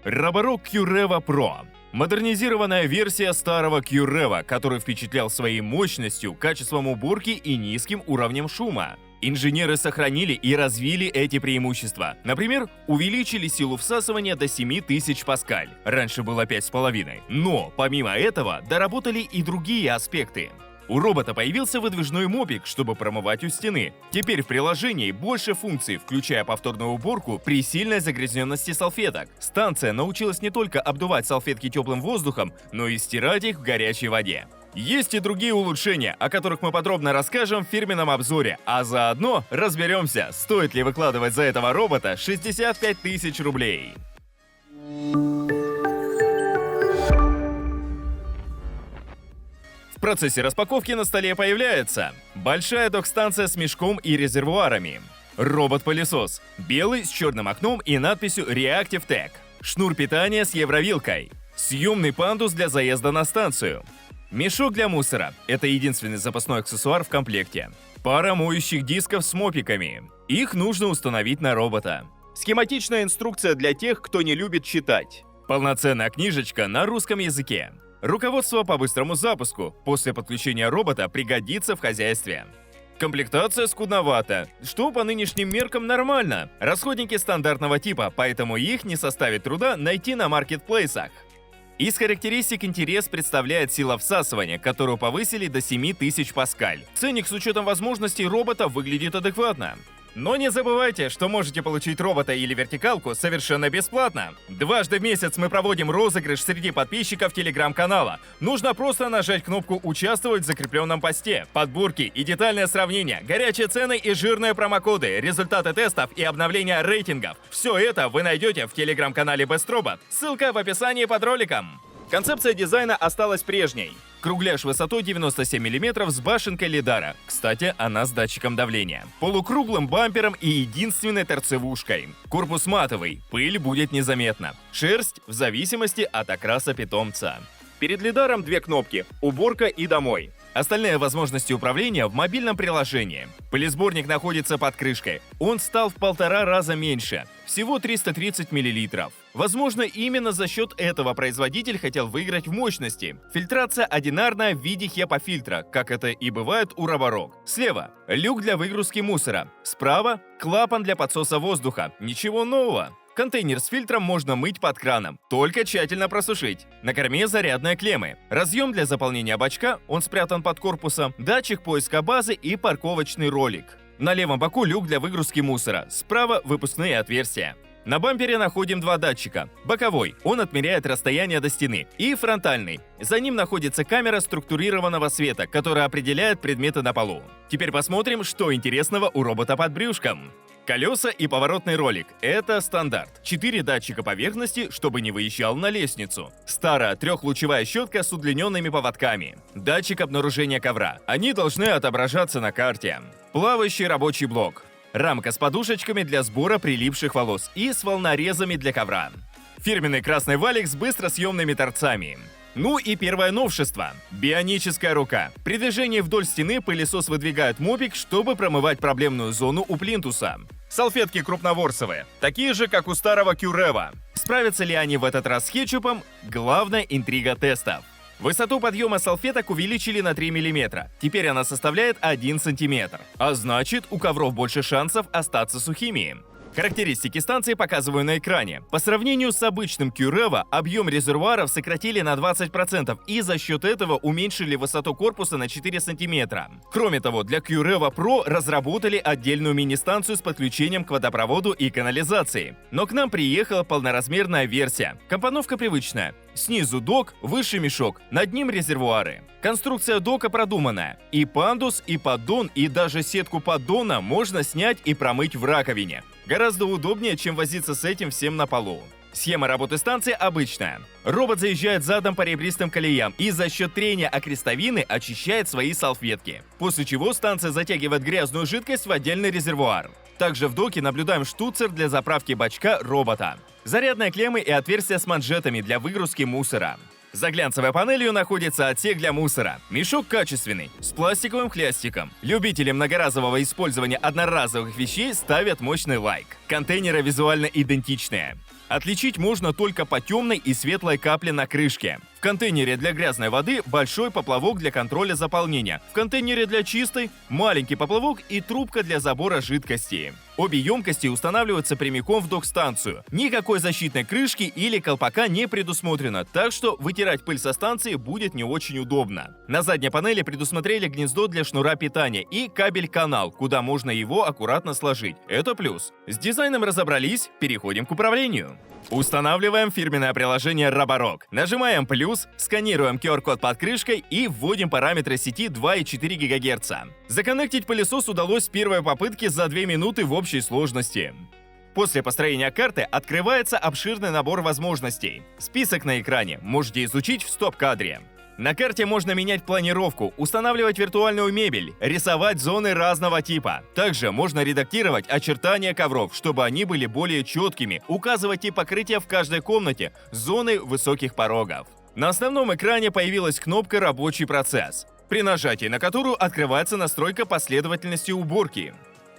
Роборок Qrevo Pro. Модернизированная версия старого Qrevo, который впечатлял своей мощностью, качеством уборки и низким уровнем шума. Инженеры сохранили и развили эти преимущества. Например, увеличили силу всасывания до 7000 паскаль. Раньше было 5,5. Но, помимо этого, доработали и другие аспекты. У робота появился выдвижной мопик, чтобы промывать у стены. Теперь в приложении больше функций, включая повторную уборку при сильной загрязненности салфеток. Станция научилась не только обдувать салфетки теплым воздухом, но и стирать их в горячей воде. Есть и другие улучшения, о которых мы подробно расскажем в фирменном обзоре, а заодно разберемся, стоит ли выкладывать за этого робота 65 тысяч рублей. В процессе распаковки на столе появляется большая док-станция с мешком и резервуарами, робот-пылесос, белый с черным окном и надписью Reactive Tech, шнур питания с евровилкой, съемный пандус для заезда на станцию, мешок для мусора – это единственный запасной аксессуар в комплекте, пара моющих дисков с мопиками, их нужно установить на робота, схематичная инструкция для тех, кто не любит читать, полноценная книжечка на русском языке. Руководство по быстрому запуску после подключения робота пригодится в хозяйстве. Комплектация скудновата, что по нынешним меркам нормально. Расходники стандартного типа, поэтому их не составит труда найти на маркетплейсах. Из характеристик интерес представляет сила всасывания, которую повысили до 7000 паскаль. Ценник с учетом возможностей робота выглядит адекватно. Но не забывайте, что можете получить робота или вертикалку совершенно бесплатно. Дважды в месяц мы проводим розыгрыш среди подписчиков телеграм-канала. Нужно просто нажать кнопку «Участвовать» в закрепленном посте. Подборки и детальное сравнение, горячие цены и жирные промокоды, результаты тестов и обновления рейтингов. Все это вы найдете в телеграм-канале BestRobot. Ссылка в описании под роликом. Концепция дизайна осталась прежней. Кругляш высотой 97 мм с башенкой лидара. Кстати, она с датчиком давления. Полукруглым бампером и единственной торцевушкой. Корпус матовый, пыль будет незаметна. Шерсть в зависимости от окраса питомца. Перед лидаром две кнопки – уборка и домой. Остальные возможности управления в мобильном приложении. Пылесборник находится под крышкой. Он стал в 1,5 раза меньше. Всего 330 мл. Возможно, именно за счет этого производитель хотел выиграть в мощности. Фильтрация одинарная в виде HEPA-фильтра, как это и бывает у Роборок. Слева – люк для выгрузки мусора. Справа – клапан для подсоса воздуха. Ничего нового. Контейнер с фильтром можно мыть под краном, только тщательно просушить. На корме зарядные клеммы. Разъем для заполнения бачка, он спрятан под корпусом, датчик поиска базы и парковочный ролик. На левом боку люк для выгрузки мусора, справа выпускные отверстия. На бампере находим два датчика. Боковой, он отмеряет расстояние до стены, и фронтальный. За ним находится камера структурированного света, которая определяет предметы на полу. Теперь посмотрим, что интересного у робота под брюшком. Колеса и поворотный ролик – это стандарт. 4 датчика поверхности, чтобы не выезжал на лестницу. Старая трехлучевая щетка с удлиненными поводками. Датчик обнаружения ковра. Они должны отображаться на карте. Плавающий рабочий блок. Рамка с подушечками для сбора прилипших волос и с волнорезами для ковра. Фирменный красный валик с быстросъемными торцами. Ну и первое новшество – бионическая рука. При движении вдоль стены пылесос выдвигает мопик, чтобы промывать проблемную зону у плинтуса. Салфетки крупноворсовые, такие же, как у старого Qrevo. Справятся ли они в этот раз с кетчупом – главная интрига тестов. Высоту подъема салфеток увеличили на 3 мм. Теперь она составляет 1 см. А значит, у ковров больше шансов остаться сухими. Характеристики станции показываю на экране. По сравнению с обычным Qrevo, объем резервуаров сократили на 20% и за счет этого уменьшили высоту корпуса на 4 см. Кроме того, для Qrevo Pro разработали отдельную мини-станцию с подключением к водопроводу и канализации. Но к нам приехала полноразмерная версия. Компоновка привычная. Снизу док, выше мешок, над ним резервуары. Конструкция дока продуманная. И пандус, и поддон, и даже сетку поддона можно снять и промыть в раковине. Гораздо удобнее, чем возиться с этим всем на полу. Схема работы станции обычная. Робот заезжает задом по ребристым колеям и за счет трения о крестовины очищает свои салфетки. После чего станция затягивает грязную жидкость в отдельный резервуар. Также в доке наблюдаем штуцер для заправки бачка робота. Зарядные клеммы и отверстия с манжетами для выгрузки мусора. За глянцевой панелью находится отсек для мусора. Мешок качественный, с пластиковым хлястиком. Любители многоразового использования одноразовых вещей ставят мощный лайк. Контейнеры визуально идентичные. Отличить можно только по темной и светлой капле на крышке. В контейнере для грязной воды большой поплавок для контроля заполнения. В контейнере для чистой маленький поплавок и трубка для забора жидкости. Обе емкости устанавливаются прямиком в док-станцию. Никакой защитной крышки или колпака не предусмотрено, так что вытирать пыль со станции будет не очень удобно. На задней панели предусмотрели гнездо для шнура питания и кабель-канал, куда можно его аккуратно сложить. Это плюс. С дизайном разобрались, переходим к управлению. Устанавливаем фирменное приложение Roborock. Нажимаем плюс, сканируем QR-код под крышкой и вводим параметры сети 2,4 ГГц. Законнектить пылесос удалось с первой попытки за 2 минуты в общей сложности. После построения карты открывается обширный набор возможностей. Список на экране можете изучить в стоп-кадре. На карте можно менять планировку, устанавливать виртуальную мебель, рисовать зоны разного типа. Также можно редактировать очертания ковров, чтобы они были более четкими, указывать тип покрытия в каждой комнате, зоны высоких порогов. На основном экране появилась кнопка «Рабочий процесс», при нажатии на которую открывается настройка последовательности уборки.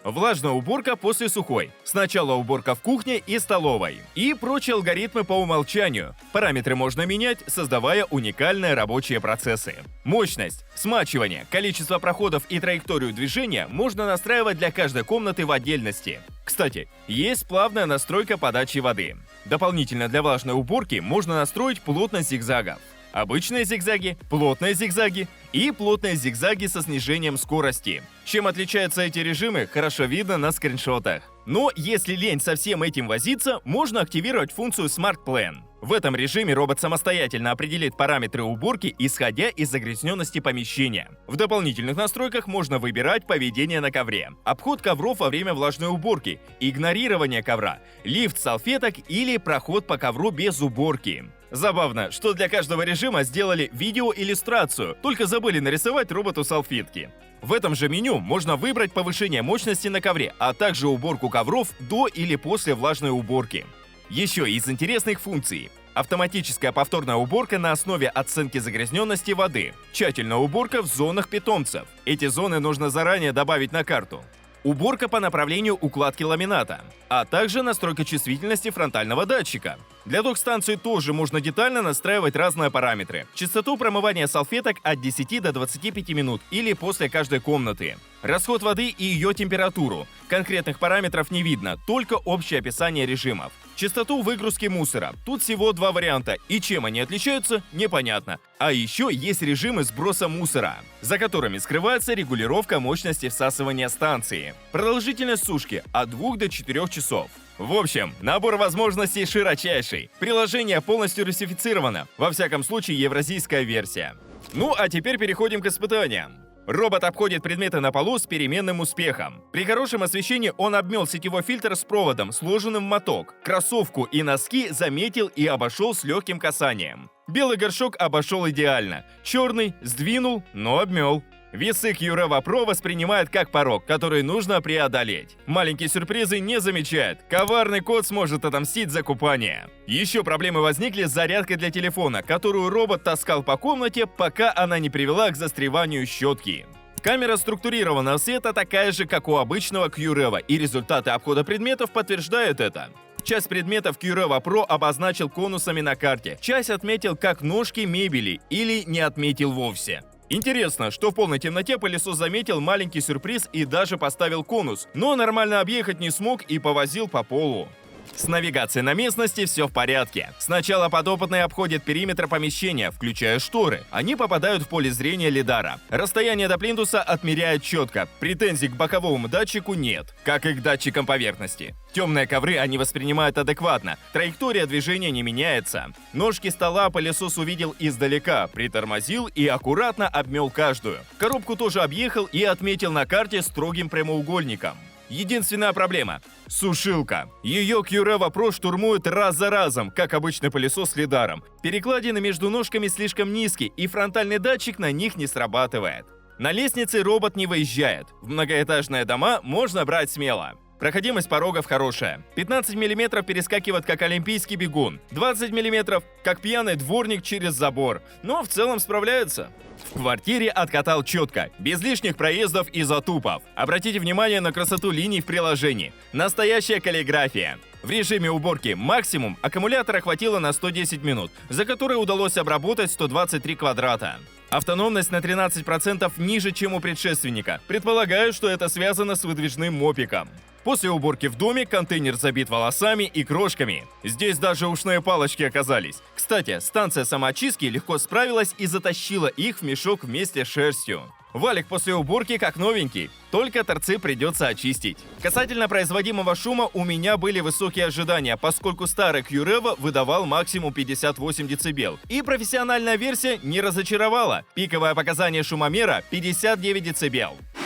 Влажная уборка после сухой. Сначала уборка в кухне и столовой. И прочие алгоритмы по умолчанию. Параметры можно менять, создавая уникальные рабочие процессы. Мощность, смачивание, количество проходов и траекторию движения можно настраивать для каждой комнаты в отдельности. Кстати, есть плавная настройка подачи воды. Дополнительно для влажной уборки можно настроить плотность зигзагов. Обычные зигзаги, плотные зигзаги и плотные зигзаги со снижением скорости. Чем отличаются эти режимы, хорошо видно на скриншотах. Но если лень со всем этим возиться, можно активировать функцию Smart Plan. В этом режиме робот самостоятельно определит параметры уборки, исходя из загрязненности помещения. В дополнительных настройках можно выбирать поведение на ковре, обход ковров во время влажной уборки, игнорирование ковра, лифт салфеток или проход по ковру без уборки. Забавно, что для каждого режима сделали видеоиллюстрацию, только забыли нарисовать роботу салфетки. В этом же меню можно выбрать повышение мощности на ковре, а также уборку ковров до или после влажной уборки. Еще из интересных функций. Автоматическая повторная уборка на основе оценки загрязненности воды. Тщательная уборка в зонах питомцев. Эти зоны нужно заранее добавить на карту. Уборка по направлению укладки ламината, а также настройка чувствительности фронтального датчика. Для док-станции тоже можно детально настраивать разные параметры. Частоту промывания салфеток от 10 до 25 минут или после каждой комнаты. Расход воды и ее температуру. Конкретных параметров не видно, только общее описание режимов. Частоту выгрузки мусора. Тут всего 2 варианта, и чем они отличаются, непонятно. А еще есть режимы сброса мусора, за которыми скрывается регулировка мощности всасывания станции. Продолжительность сушки от 2 до 4 часов. В общем, набор возможностей широчайший. Приложение полностью русифицировано, во всяком случае евразийская версия. Ну а теперь переходим к испытаниям. Робот обходит предметы на полу с переменным успехом. При хорошем освещении он обмел сетевой фильтр с проводом, сложенным в моток. Кроссовку и носки заметил и обошел с легким касанием. Белый горшок обошел идеально. Черный сдвинул, но обмел. Весы QREVA Pro воспринимает как порог, который нужно преодолеть. Маленькие сюрпризы не замечает. Коварный кот сможет отомстить за купание. Еще проблемы возникли с зарядкой для телефона, которую робот таскал по комнате, пока она не привела к застреванию щетки. Камера структурированного света такая же, как у обычного QREVA, и результаты обхода предметов подтверждают это. Часть предметов QREVA Pro обозначил конусами на карте, часть отметил как ножки мебели или не отметил вовсе. Интересно, что в полной темноте пылесос заметил маленький сюрприз и даже поставил конус, но нормально объехать не смог и повозил по полу. С навигацией на местности все в порядке. Сначала подопытный обходит периметр помещения, включая шторы. Они попадают в поле зрения лидара. Расстояние до плинтуса отмеряет четко. Претензий к боковому датчику нет, как и к датчикам поверхности. Темные ковры они воспринимают адекватно. Траектория движения не меняется. Ножки стола пылесос увидел издалека, притормозил и аккуратно обмел каждую. Коробку тоже объехал и отметил на карте строгим прямоугольником. Единственная проблема – сушилка. Ее QREVA Pro штурмует раз за разом, как обычный пылесос с лидаром. Перекладины между ножками слишком низкие, и фронтальный датчик на них не срабатывает. На лестнице робот не выезжает. В многоэтажные дома можно брать смело. Проходимость порогов хорошая. 15 мм перескакивает как олимпийский бегун, 20 мм как пьяный дворник через забор. Но в целом справляется. В квартире откатал четко, без лишних проездов и затупов. Обратите внимание на красоту линий в приложении. Настоящая каллиграфия. В режиме уборки максимум аккумулятора хватило на 110 минут, за которые удалось обработать 123 квадрата. Автономность на 13% ниже, чем у предшественника. Предполагаю, что это связано с выдвижным мопиком. После уборки в доме контейнер забит волосами и крошками. Здесь даже ушные палочки оказались. Кстати, станция самоочистки легко справилась и затащила их в мешок вместе с шерстью. Валик после уборки как новенький, только торцы придется очистить. Касательно производимого шума у меня были высокие ожидания, поскольку старый QRevo выдавал максимум 58 дБ. И профессиональная версия не разочаровала. Пиковое показание шумомера 59 дБ.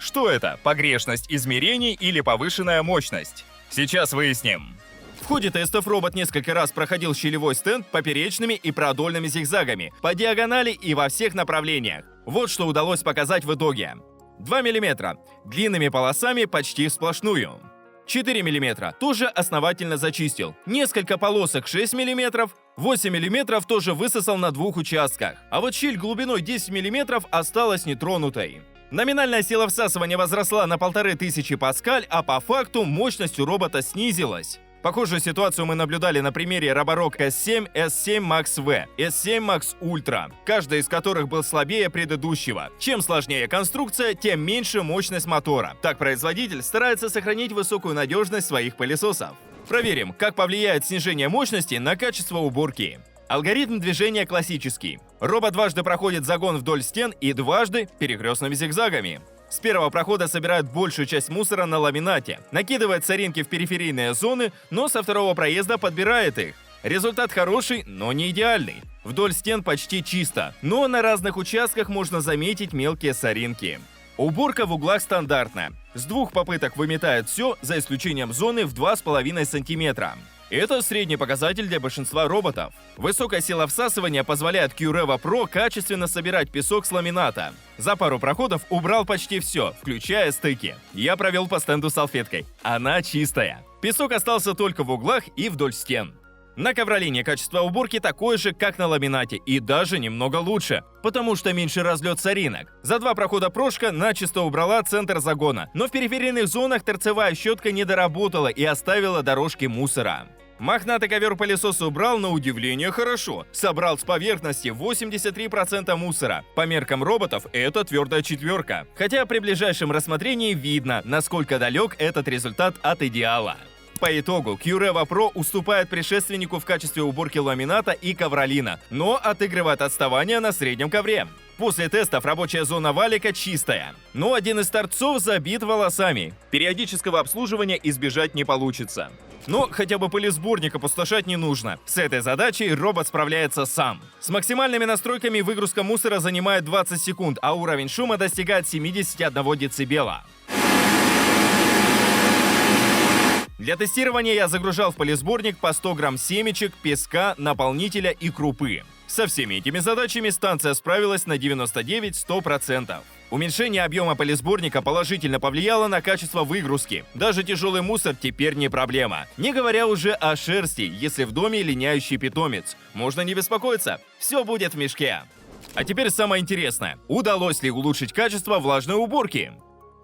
Что это? Погрешность измерений или повышенная мощность? Сейчас выясним. В ходе тестов робот несколько раз проходил щелевой стенд поперечными и продольными зигзагами, по диагонали и во всех направлениях. Вот что удалось показать в итоге. 2 мм. Длинными полосами почти сплошную. 4 мм. Тоже основательно зачистил. Несколько полосок 6 мм. 8 мм тоже высосал на двух участках. А вот щель глубиной 10 мм осталась нетронутой. Номинальная сила всасывания возросла на 1500 паскаль, а по факту мощность у робота снизилась. Похожую ситуацию мы наблюдали на примере Roborock S7, S7 Max V, S7 Max Ultra, каждый из которых был слабее предыдущего. Чем сложнее конструкция, тем меньше мощность мотора. Так производитель старается сохранить высокую надежность своих пылесосов. Проверим, как повлияет снижение мощности на качество уборки. Алгоритм движения классический. Робот дважды проходит загон вдоль стен и дважды перекрестными зигзагами. С первого прохода собирает большую часть мусора на ламинате, накидывает соринки в периферийные зоны, но со второго проезда подбирает их. Результат хороший, но не идеальный. Вдоль стен почти чисто, но на разных участках можно заметить мелкие соринки. Уборка в углах стандартная. С двух попыток выметает все, за исключением зоны в 2,5 см. Это средний показатель для большинства роботов. Высокая сила всасывания позволяет QRevo Pro качественно собирать песок с ламината. За пару проходов убрал почти все, включая стыки. Я провел по стенду салфеткой. Она чистая. Песок остался только в углах и вдоль стен. На ковролине качество уборки такое же, как на ламинате, и даже немного лучше, потому что меньше разлет соринок. За два прохода прошка начисто убрала центр загона, но в периферийных зонах торцевая щетка не доработала и оставила дорожки мусора. Мохнатый ковер-пылесос убрал на удивление хорошо. Собрал с поверхности 83% мусора. По меркам роботов это твердая четверка. Хотя при ближайшем рассмотрении видно, насколько далек этот результат от идеала. По итогу, QRevo Pro уступает предшественнику в качестве уборки ламината и ковролина, но отыгрывает отставание на среднем ковре. После тестов рабочая зона валика чистая, но один из торцов забит волосами. Периодического обслуживания избежать не получится. Но хотя бы пылесборник опустошать не нужно. С этой задачей робот справляется сам. С максимальными настройками выгрузка мусора занимает 20 секунд, а уровень шума достигает 71 дБ. Для тестирования я загружал в пылесборник по 100 грамм семечек, песка, наполнителя и крупы. Со всеми этими задачами станция справилась на 99-100%. Уменьшение объема пылесборника положительно повлияло на качество выгрузки. Даже тяжелый мусор теперь не проблема. Не говоря уже о шерсти, если в доме линяющий питомец. Можно не беспокоиться, все будет в мешке. А теперь самое интересное. Удалось ли улучшить качество влажной уборки?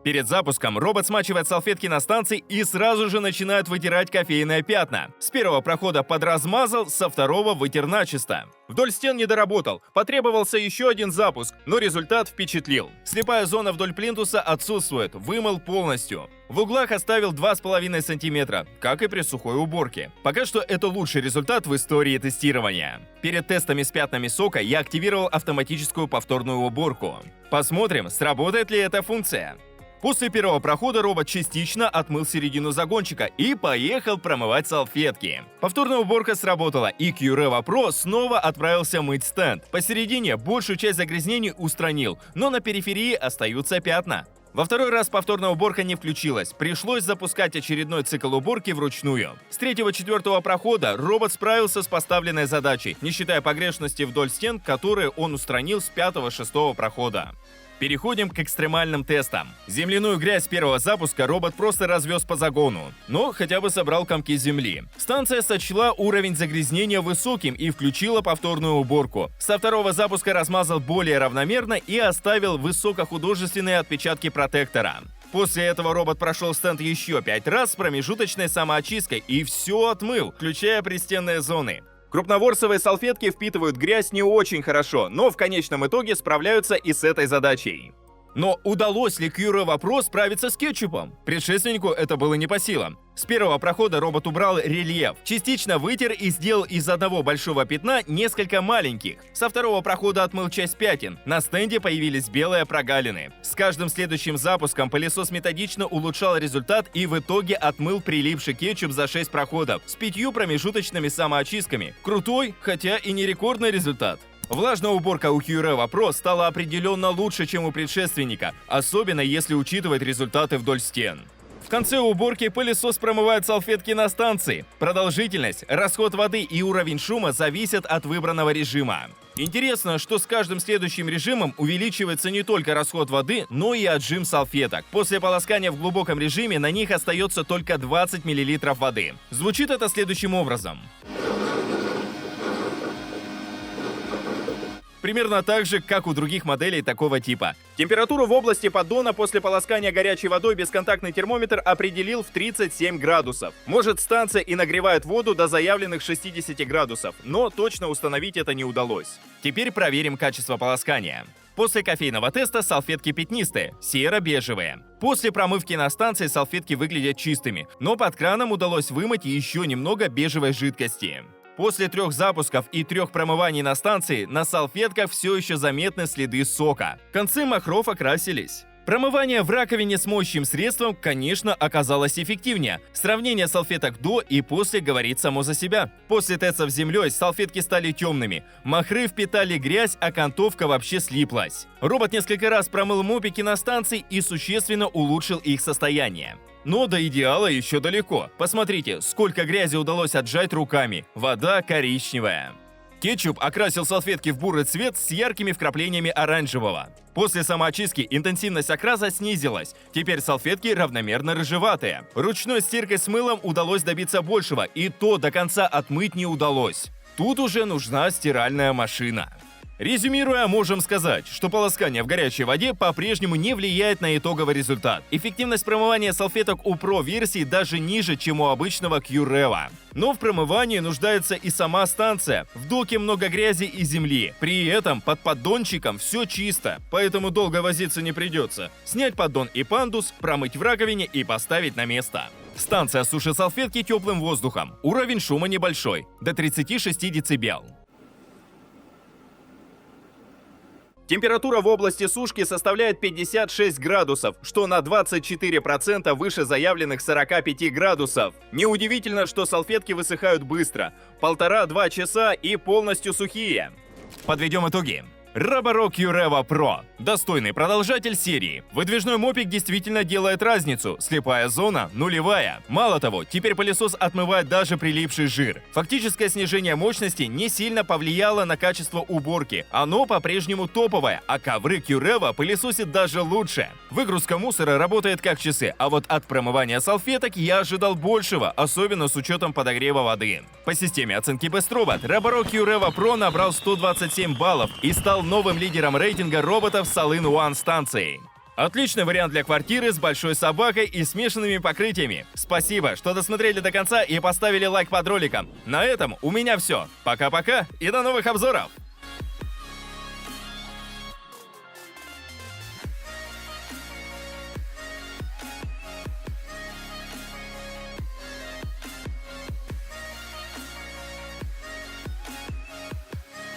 Перед запуском робот смачивает салфетки на станции и сразу же начинает вытирать кофейные пятна. С первого прохода подразмазал, со второго вытер начисто. Вдоль стен не доработал, потребовался еще один запуск, но результат впечатлил. Слепая зона вдоль плинтуса отсутствует, вымыл полностью. В углах оставил 2,5 см, как и при сухой уборке. Пока что это лучший результат в истории тестирования. Перед тестами с пятнами сока я активировал автоматическую повторную уборку. Посмотрим, сработает ли эта функция. После первого прохода робот частично отмыл середину загончика и поехал промывать салфетки. Повторная уборка сработала, и QRevo Pro снова отправился мыть стенд. Посередине большую часть загрязнений устранил, но на периферии остаются пятна. Во второй раз повторная уборка не включилась, пришлось запускать очередной цикл уборки вручную. С 3-4 прохода робот справился с поставленной задачей, не считая погрешности вдоль стен, которые он устранил с 5-6 прохода. Переходим к экстремальным тестам. Земляную грязь с первого запуска робот просто развез по загону, но хотя бы собрал комки земли. Станция сочла уровень загрязнения высоким и включила повторную уборку. Со второго запуска размазал более равномерно и оставил высокохудожественные отпечатки протектора. После этого робот прошел стенд еще 5 раз с промежуточной самоочисткой и все отмыл, включая пристенные зоны. Крупноворсовые салфетки впитывают грязь не очень хорошо, но в конечном итоге справляются и с этой задачей. Но удалось ли Qreva Pro справиться с кетчупом? Предшественнику это было не по силам. С первого прохода робот убрал рельеф, частично вытер и сделал из одного большого пятна несколько маленьких. Со второго прохода отмыл часть пятен. На стенде появились белые прогалины. С каждым следующим запуском пылесос методично улучшал результат и в итоге отмыл прилипший кетчуп за 6 проходов с 5 промежуточными самоочистками. Крутой, хотя и не рекордный результат. Влажная уборка у Qreva Pro стала определенно лучше, чем у предшественника, особенно если учитывать результаты вдоль стен. В конце уборки пылесос промывает салфетки на станции. Продолжительность, расход воды и уровень шума зависят от выбранного режима. Интересно, что с каждым следующим режимом увеличивается не только расход воды, но и отжим салфеток. После полоскания в глубоком режиме на них остается только 20 мл воды. Звучит это следующим образом. Примерно так же, как у других моделей такого типа. Температуру в области поддона после полоскания горячей водой бесконтактный термометр определил в 37 градусов. Может, станция и нагревает воду до заявленных 60 градусов, но точно установить это не удалось. Теперь проверим качество полоскания. После кофейного теста салфетки пятнистые, серо-бежевые. После промывки на станции салфетки выглядят чистыми, но под краном удалось вымыть еще немного бежевой жидкости. После 3 запусков и 3 промываний на станции на салфетках все еще заметны следы сока. Концы махров окрасились. Промывание в раковине с моющим средством, конечно, оказалось эффективнее. Сравнение салфеток до и после говорит само за себя. После тестов с землей салфетки стали темными. Махры впитали грязь, а окантовка вообще слиплась. Робот несколько раз промыл мопики на станции и существенно улучшил их состояние. Но до идеала еще далеко. Посмотрите, сколько грязи удалось отжать руками. Вода коричневая. Кетчуп окрасил салфетки в бурый цвет с яркими вкраплениями оранжевого. После самоочистки интенсивность окраса снизилась. Теперь салфетки равномерно рыжеватые. Ручной стиркой с мылом удалось добиться большего, и то до конца отмыть не удалось. Тут уже нужна стиральная машина. Резюмируя, можем сказать, что полоскание в горячей воде по-прежнему не влияет на итоговый результат. Эффективность промывания салфеток у Pro-версии даже ниже, чем у обычного Qreva. Но в промывании нуждается и сама станция. В доке много грязи и земли. При этом под поддончиком все чисто, поэтому долго возиться не придется. Снять поддон и пандус, промыть в раковине и поставить на место. Станция сушит салфетки теплым воздухом. Уровень шума небольшой, до 36 дБ. Температура в области сушки составляет 56 градусов, что на 24% выше заявленных 45 градусов. Неудивительно, что салфетки высыхают быстро, 1,5-2 часа и полностью сухие. Подведем итоги. Roborock Qreva Pro – достойный продолжатель серии. Выдвижной мопик действительно делает разницу, слепая зона – нулевая. Мало того, теперь пылесос отмывает даже прилипший жир. Фактическое снижение мощности не сильно повлияло на качество уборки. Оно по-прежнему топовое, а ковры Qreva пылесосит даже лучше. Выгрузка мусора работает как часы, а вот от промывания салфеток я ожидал большего, особенно с учетом подогрева воды. По системе оценки Best Robot Roborock Qreva Pro набрал 127 баллов и стал новым лидером рейтинга роботов с All-in-One станцией. Отличный вариант для квартиры с большой собакой и смешанными покрытиями. Спасибо, что досмотрели до конца и поставили лайк под роликом. На этом у меня все. Пока-пока и до новых обзоров!